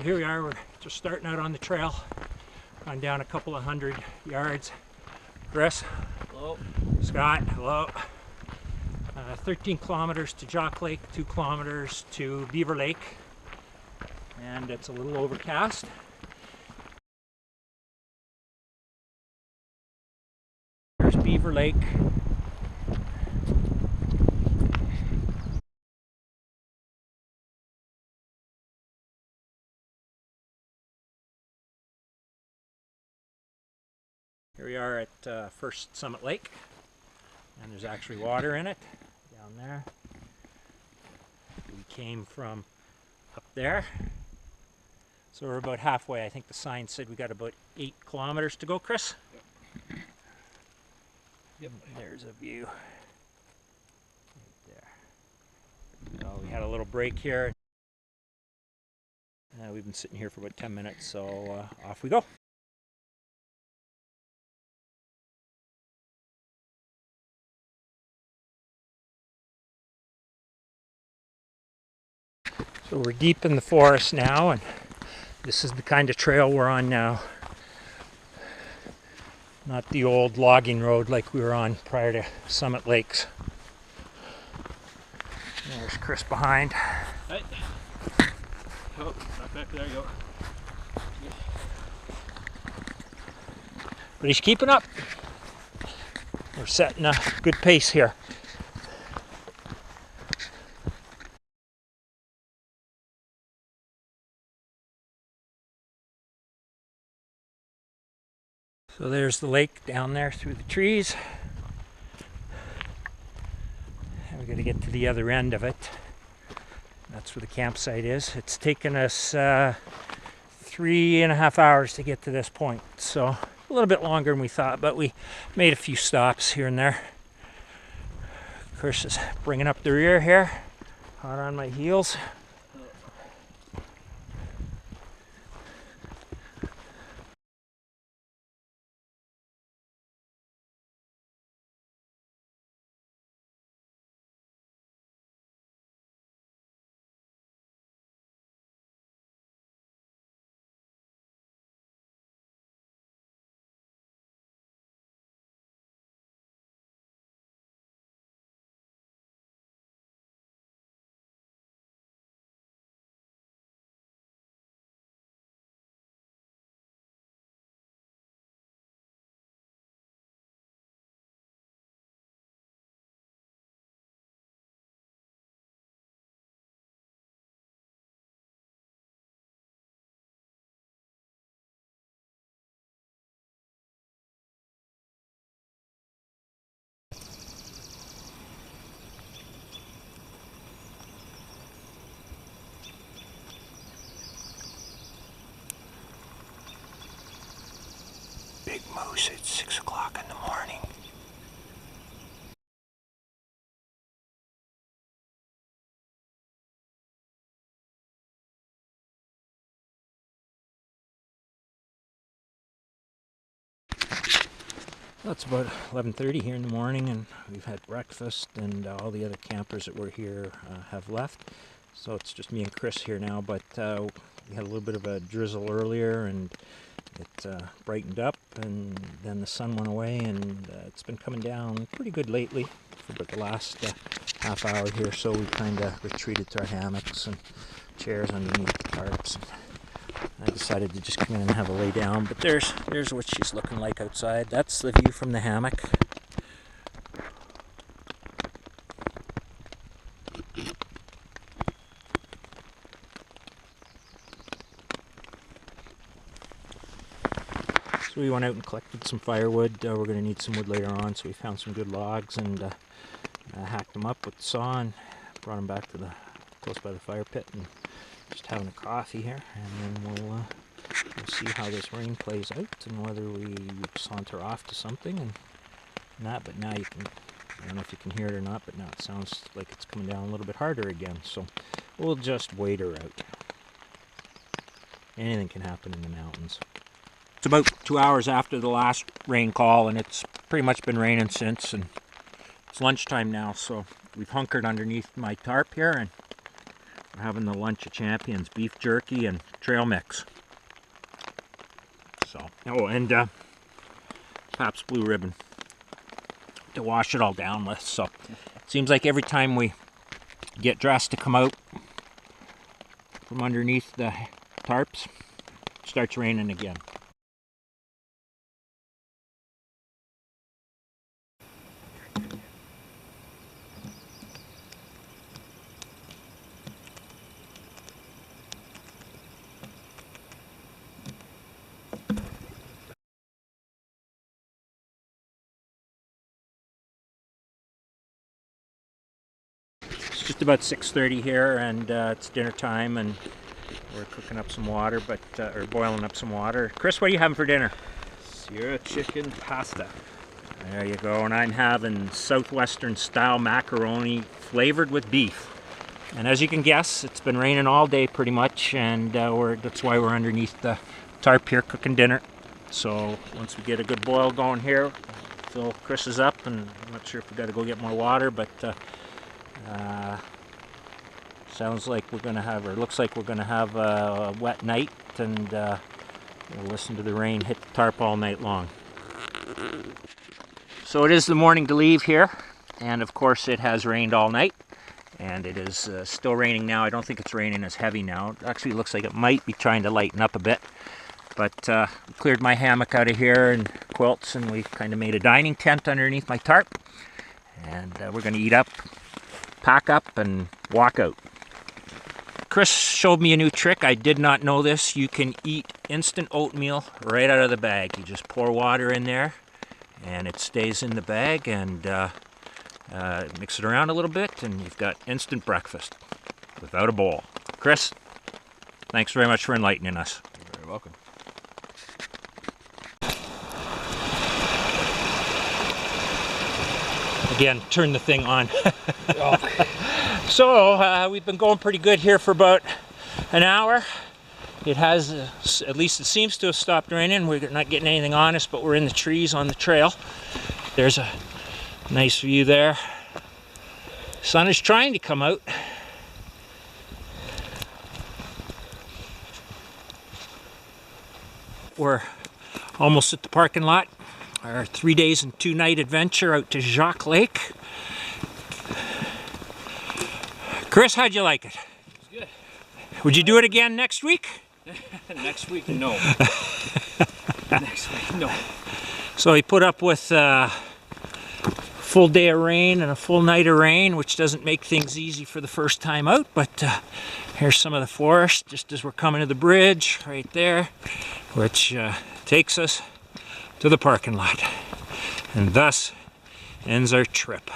Here we are, we're just starting out on the trail. Gone down a couple of 100 yards. Chris. Hello. Scott, hello. 13 kilometers to Jacques Lake, 2 kilometers to Beaver Lake. And it's a little overcast. There's Beaver Lake. Here we are at First Summit Lake, and there's actually water in it down there. We came from up there, so we're about halfway. I think the sign said we got about 8 kilometers to go, Chris. Yep. There's a view right there. So we had a little break here. We've been sitting here for about 10 minutes, so off we go. So we're deep in the forest now, and this is the kind of trail we're on now. Not the old logging road like we were on prior to Summit Lakes. There's Chris behind. Hey. Oh, right back there you go. But he's keeping up. We're setting a good pace here. So there's the lake down there through the trees. And we got to get to the other end of it. That's where the campsite is. It's taken us 3.5 hours to get to this point. So a little bit longer than we thought, but we made a few stops here and there. Chris is bringing up the rear here, hot on my heels. Big moose at 6 o'clock in the morning. Well, it's about 11:30 here in the morning, and we've had breakfast, and all the other campers that were here have left. So it's just me and Chris here now, but we had a little bit of a drizzle earlier, and it brightened up, and then the sun went away, and it's been coming down pretty good lately for about the last half hour here. So we kind of retreated to our hammocks and chairs underneath the tarps. I decided to just come in and have a lay down, but there's what she's looking like outside. That's the view from the hammock. So we went out and collected some firewood. We're going to need some wood later on, so we found some good logs and hacked them up with the saw and brought them back to the close by the fire pit, and just having a coffee here, and then we'll see how this rain plays out and whether we saunter off to something and that. But now you can, I don't know if you can hear it or not, but now it sounds like it's coming down a little bit harder again, so we'll just wait her out. Anything can happen in the mountains. It's about 2 hours after the last rain call, and it's pretty much been raining since, and it's lunchtime now, so we've hunkered underneath my tarp here, and We're having the lunch of champions, beef jerky and trail mix. So, oh, and Pabst Blue Ribbon to wash it all down with. So, it seems like every time we get dressed to come out from underneath the tarps, it starts raining again. Just about 6:30 here, and it's dinner time, and we're cooking up some water, or boiling up some water. Chris, what are you having for dinner? Sierra chicken pasta. There you go, and I'm having southwestern style macaroni flavored with beef. And as you can guess, it's been raining all day pretty much, and that's why we're underneath the tarp here cooking dinner. So once we get a good boil going here, fill Chris's up, and I'm not sure if we got to go get more water, but sounds like we're gonna have, or looks like we're gonna have a wet night, and we'll listen to the rain hit the tarp all night long. So it is the morning to leave here, and of course it has rained all night, and it is still raining now. I don't think it's raining as heavy now. It actually looks like it might be trying to lighten up a bit, but cleared my hammock out of here and quilts, and we kind of made a dining tent underneath my tarp, and we're gonna eat up, pack up, and walk out. Chris showed me a new trick. I did not know this. You can eat instant oatmeal right out of the bag. You just pour water in there and it stays in the bag, and mix it around a little bit, and you've got instant breakfast without a bowl. Chris, thanks very much for enlightening us. You're very welcome. Again, turn the thing on. So we've been going pretty good here for about an hour. It has, at least it seems to have stopped raining. We're not getting anything on us, but we're in the trees on the trail. There's a nice view there. Sun is trying to come out. We're almost at the parking lot. Our 3 days and 2 night adventure out to Jacques Lake. Chris, how'd you like it? It was good. Would you do it again next week? Next week, no. Next week, no. So he put up with a full day of rain and a full night of rain, which doesn't make things easy for the first time out, but here's some of the forest just as we're coming to the bridge right there, which takes us to the parking lot. And thus ends our trip.